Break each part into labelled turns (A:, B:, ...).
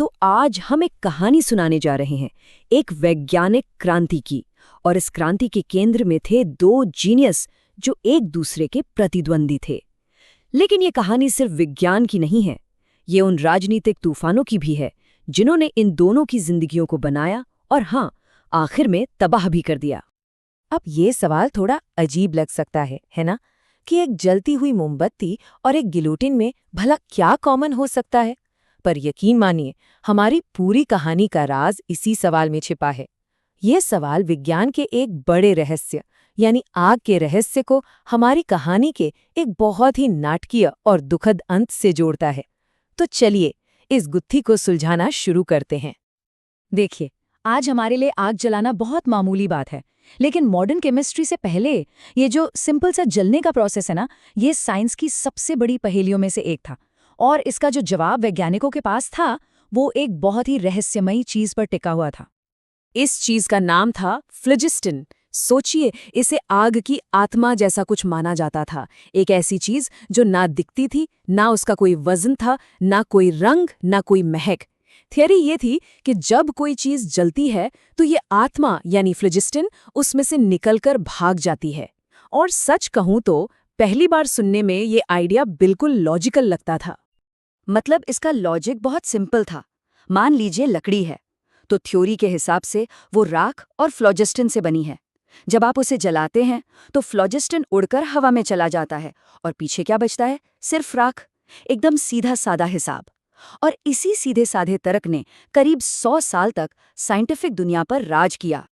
A: तो आज हम एक कहानी सुनाने जा रहे हैं, एक वैज्ञानिक क्रांति की। और इस क्रांति के केंद्र में थे दो जीनियस जो एक दूसरे के प्रतिद्वंदी थे। लेकिन ये कहानी सिर्फ विज्ञान की नहीं है, ये उन राजनीतिक तूफानों की भी है जिन्होंने इन दोनों की जिंदगियों को बनाया और हाँ, आखिर में तबाह भी कर दिया।
B: अब ये सवाल थोड़ा अजीब लग सकता है ना? कि एक जलती हुई मोमबत्ती और एक गिलोटिन में भला क्या कॉमन हो सकता है? पर यकीन मानिए, हमारी पूरी कहानी का राज इसी सवाल में छिपा है। ये सवाल विज्ञान के एक बड़े रहस्य यानी आग के रहस्य को हमारी कहानी के एक बहुत ही नाटकीय और दुखद अंत से जोड़ता है। तो चलिए इस गुत्थी को सुलझाना शुरू करते हैं।
C: देखिए, आज हमारे लिए आग जलाना बहुत मामूली बात है, लेकिन मॉडर्न केमिस्ट्री से पहले ये जो सिंपल सा जलने का प्रोसेस है ना, ये साइंस की सबसे बड़ी पहेलियों में से एक था। और इसका जो जवाब वैज्ञानिकों के पास था, वो एक बहुत ही रहस्यमयी चीज पर टिका हुआ था।
A: इस चीज का नाम था फ्लोजिस्टिन। सोचिए, इसे आग की आत्मा जैसा कुछ माना जाता था। एक ऐसी चीज जो ना दिखती थी, ना उसका कोई वजन था, ना कोई रंग, ना कोई महक। थियरी ये थी कि जब कोई चीज जलती है तो ये आत्मा यानी फ्लोजिस्टिन उसमें से निकलकर भाग जाती है। और सच कहूं तो पहली बार सुनने में ये आइडिया बिल्कुल लॉजिकल लगता था। मतलब इसका लॉजिक बहुत सिंपल था। मान लीजिए लकड़ी है, तो थ्योरी के हिसाब से वो राख और फ्लोजिस्टिन से बनी है। जब आप उसे जलाते हैं तो फ्लोजिस्टिन उड़कर हवा में चला जाता है और पीछे क्या बचता है? सिर्फ राख। एकदम सीधा साधा हिसाब। और इसी सीधे साधे तर्क ने करीब 100 साल तक साइंटिफिक दुनिया पर राज किया।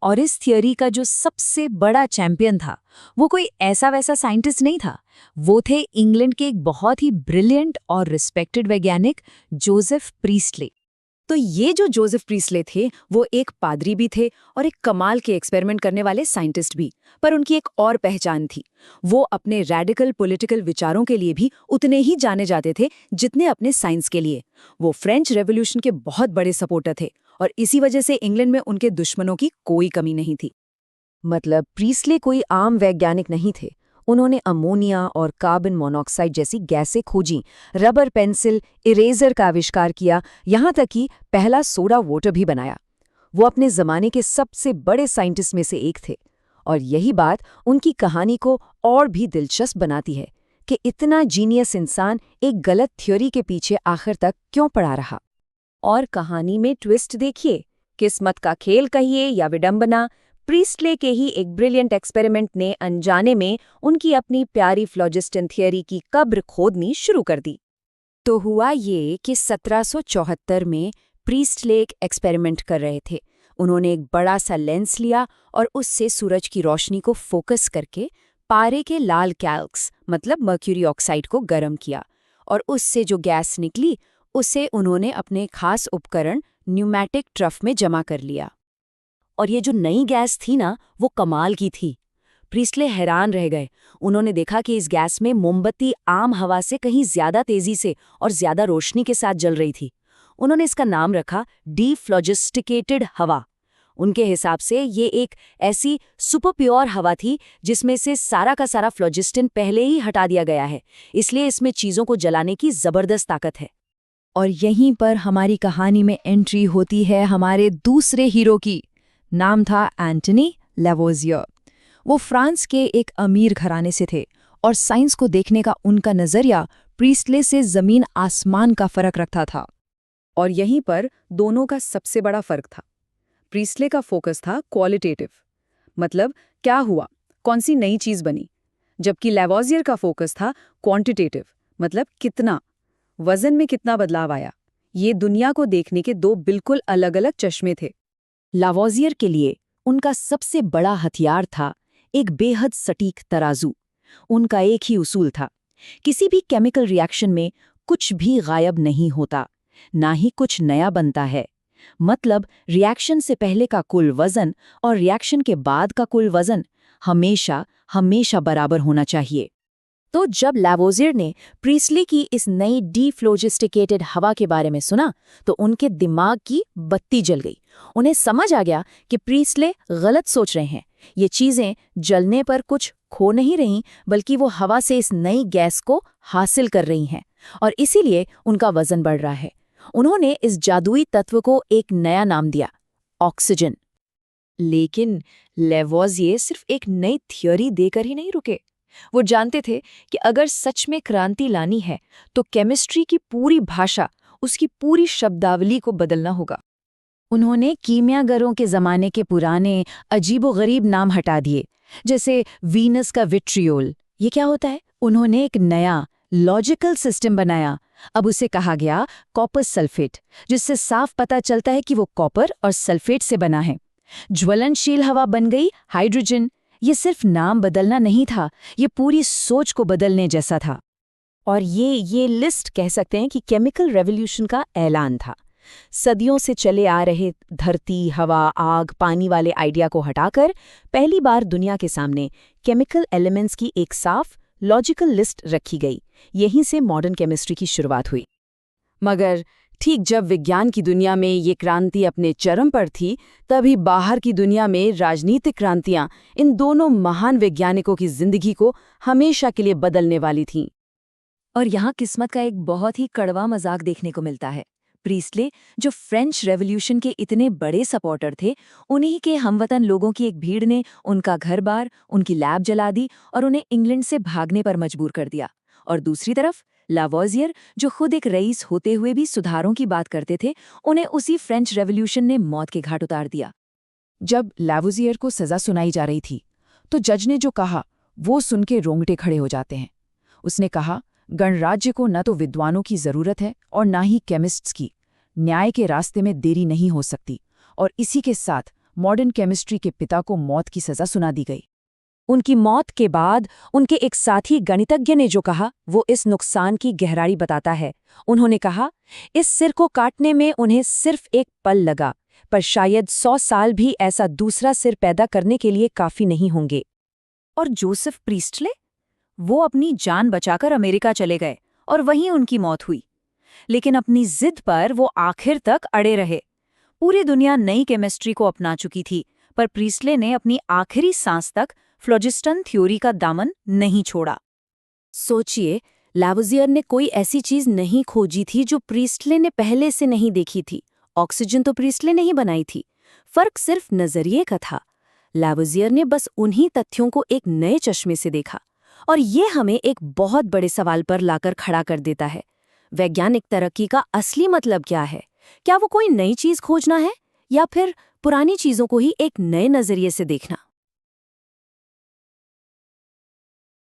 C: और इस थियरी का जो सबसे बड़ा चैंपियन था, वो कोई ऐसा वैसा साइंटिस्ट नहीं था। वो थे इंग्लैंड के एक बहुत ही ब्रिलियंट और रिस्पेक्टेड वैज्ञानिक जोसेफ प्रीस्टले।
A: तो ये जो जोसेफ प्रीस्टले थे, वो एक पादरी भी थे और एक कमाल के एक्सपेरिमेंट करने वाले साइंटिस्ट भी। पर उनकी एक और पहचान थी। वो अपने रैडिकल पॉलिटिकल विचारों के लिए भी उतने ही जाने जाते थे जितने अपने साइंस के लिए। वो फ्रेंच रेवोल्यूशन के बहुत बड़े सपोर्टर थे और इसी वजह से इंग्लैंड में उनके दुश्मनों की कोई कमी नहीं थी।
B: मतलब प्रीस्टले कोई आम वैज्ञानिक नहीं थे। उन्होंने अमोनिया और कार्बन मोनोऑक्साइड जैसी गैसें खोजी, रबर पेंसिल, इरेजर का आविष्कार किया, यहाँ तक कि पहला सोडा वाटर भी बनाया। वो अपने ज़माने के सबसे बड़े साइंटिस्ट में से एक थे। और यही बात उनकी कहानी को और भी दिलचस्प बनाती है कि इतना जीनियस इंसान एक गलत थ्योरी के पीछे आखिर तक क्यों पड़ा रहा।
A: और कहानी में ट्विस्ट देखिए, किस्मत का खेल कहिए या विडंबना, प्रीस्टले के ही एक ब्रिलियंट एक्सपेरिमेंट ने अनजाने में उनकी अपनी प्यारी फ्लोजिस्टिन थियरी की कब्र खोदनी शुरू कर दी। तो हुआ ये कि 1774 में प्रीस्टले एक एक्सपेरिमेंट कर रहे थे। उन्होंने एक बड़ा सा लेंस लिया और उससे सूरज की रोशनी को फोकस करके पारे के लाल कैल्क्स मतलब मर्क्यूरी ऑक्साइड को गर्म किया और उससे जो गैस निकली उसे उन्होंने अपने खास उपकरण न्यूमैटिक ट्रफ में जमा कर लिया। और ये जो नई गैस थी ना, वो कमाल की थी। प्रीस्टले हैरान रह गए। उन्होंने देखा कि इस गैस में मोमबत्ती आम हवा से कहीं ज्यादा तेजी से और ज्यादा रोशनी के साथ जल रही थी। उन्होंने इसका नाम रखा डीफ्लोजिस्टिकेटेड हवा। उनके हिसाब से ये एक ऐसी सुपर प्योर हवा थी जिसमें से सारा का सारा फ्लोजिस्टिन पहले ही हटा दिया गया है, इसलिए इसमें चीजों को जलाने की जबरदस्त ताकत है।
C: और यहीं पर हमारी कहानी में एंट्री होती है हमारे दूसरे हीरो की। नाम था एंटनी लैवोजियर। वो फ्रांस के एक अमीर घराने से थे और साइंस को देखने का उनका नजरिया प्रीस्टले से जमीन आसमान का फर्क रखता था।
A: और यहीं पर दोनों का सबसे बड़ा फर्क था। प्रीस्टले का फोकस था क्वालिटेटिव, मतलब क्या हुआ, कौन सी नई चीज बनी, जबकि लैवोजियर का फोकस था क्वांटिटेटिव, मतलब कितना, वजन में कितना बदलाव आया। ये दुनिया को देखने के दो बिल्कुल अलग अलग चश्मे थे। लैवोजियर के लिए उनका सबसे बड़ा हथियार था एक बेहद सटीक तराजू। उनका एक ही उसूल था, किसी भी केमिकल रिएक्शन में कुछ भी गायब नहीं होता, ना ही कुछ नया बनता है। मतलब रिएक्शन से पहले का कुल वजन और रिएक्शन के बाद का कुल वजन हमेशा हमेशा बराबर होना चाहिए। तो जब लैवोजियर ने प्रीस्टले की इस नई डीफ्लोजिस्टिकेटेड हवा के बारे में सुना तो उनके दिमाग की बत्ती जल गई। उन्हें समझ आ गया कि प्रीस्टले गलत सोच रहे हैं। ये चीजें जलने पर कुछ खो नहीं रहीं, बल्कि वो हवा से इस नई गैस को हासिल कर रही हैं और इसीलिए उनका वजन बढ़ रहा है।
B: उन्होंने इस जादुई तत्व को एक नया नाम दिया, ऑक्सीजन। लेकिन लेवोजिए सिर्फ एक नई थ्योरी देकर ही नहीं रुके। वो जानते थे कि अगर सच में क्रांति लानी है तो केमिस्ट्री की पूरी भाषा, उसकी पूरी शब्दावली को बदलना होगा।
C: उन्होंने कीमियागरों के ज़माने के पुराने अजीबोगरीब नाम हटा दिए, जैसे वीनस का विट्रियोल। ये क्या होता है? उन्होंने एक नया लॉजिकल सिस्टम बनाया। अब उसे कहा गया कॉपर सल्फेट, जिससे साफ पता चलता है कि वो कॉपर और सल्फेट से बना है। ज्वलनशील हवा बन गई हाइड्रोजन। ये सिर्फ नाम बदलना नहीं था, ये पूरी सोच को बदलने जैसा था।
B: और ये लिस्ट कह सकते हैं कि केमिकल रेवोल्यूशन का ऐलान था। सदियों से चले आ रहे धरती, हवा, आग, पानी वाले आइडिया को हटाकर पहली बार दुनिया के सामने केमिकल एलिमेंट्स की एक साफ, लॉजिकल लिस्ट रखी गई। यहीं से मॉडर्न केमिस्ट्री की शुरुआत हुई। मगर ठीक जब विज्ञान की दुनिया में ये क्रांति अपने चरम पर थी, तभी बाहर की दुनिया में राजनीतिक क्रांतियां इन दोनों महान वैज्ञानिकों की जिंदगी को हमेशा के लिए बदलने वाली थीं।
C: और यहाँ किस्मत का एक बहुत ही कड़वा मजाक देखने को मिलता है। प्रीस्टले, जो फ्रेंच रेवोल्यूशन के इतने बड़े सपोर्टर थे, उन्हीं के हमवतन लोगों की एक भीड़ ने उनका घर-बार, उनकी लैब जला दी और उन्हें इंग्लैंड से भागने पर मजबूर कर दिया। और दूसरी तरफ लावोजियर, जो खुद एक रईस होते हुए भी सुधारों की बात करते थे, उन्हें उसी फ्रेंच रेवोल्यूशन ने मौत के घाट उतार दिया।
B: जब लावोजियर को सजा सुनाई जा रही थी, तो जज ने जो कहा वो सुन के रोंगटे खड़े हो जाते हैं। उसने कहा, गणराज्य को न तो विद्वानों की जरूरत है और न ही केमिस्ट्स की। न्याय के रास्ते में देरी नहीं हो सकती। और इसी के साथ मॉडर्न केमिस्ट्री के पिता को मौत की सजा सुना दी गई।
C: उनकी मौत के बाद उनके एक साथी गणितज्ञ ने जो कहा, वो इस नुकसान की गहराई बताता है। उन्होंने कहा, इस सिर को काटने में उन्हें सिर्फ एक पल लगा, पर शायद 100 साल भी ऐसा दूसरा सिर पैदा करने के लिए काफी नहीं होंगे।
A: और जोसेफ प्रीस्टले, वो अपनी जान बचाकर अमेरिका चले गए और वहीं उनकी मौत हुई। लेकिन अपनी जिद पर वो आखिर तक अड़े रहे। पूरी दुनिया नई केमिस्ट्री को अपना चुकी थी, पर प्रीस्टले ने अपनी आखिरी सांस तक फ्लोजिस्टन थ्योरी का दामन नहीं छोड़ा।
B: सोचिए, लावोजियर ने कोई ऐसी चीज नहीं खोजी थी जो प्रीस्टले ने पहले से नहीं देखी थी। ऑक्सीजन तो प्रीस्टले ने ही बनाई थी। फर्क सिर्फ नजरिए का था। लावोजियर ने बस उन्हीं तथ्यों को एक नए चश्मे से देखा। और ये हमें एक बहुत बड़े सवाल पर लाकर खड़ा कर देता है। वैज्ञानिक तरक्की का असली मतलब क्या है? क्या वो कोई नई चीज खोजना है, या फिर पुरानी चीजों को ही एक नए नजरिए से देखना?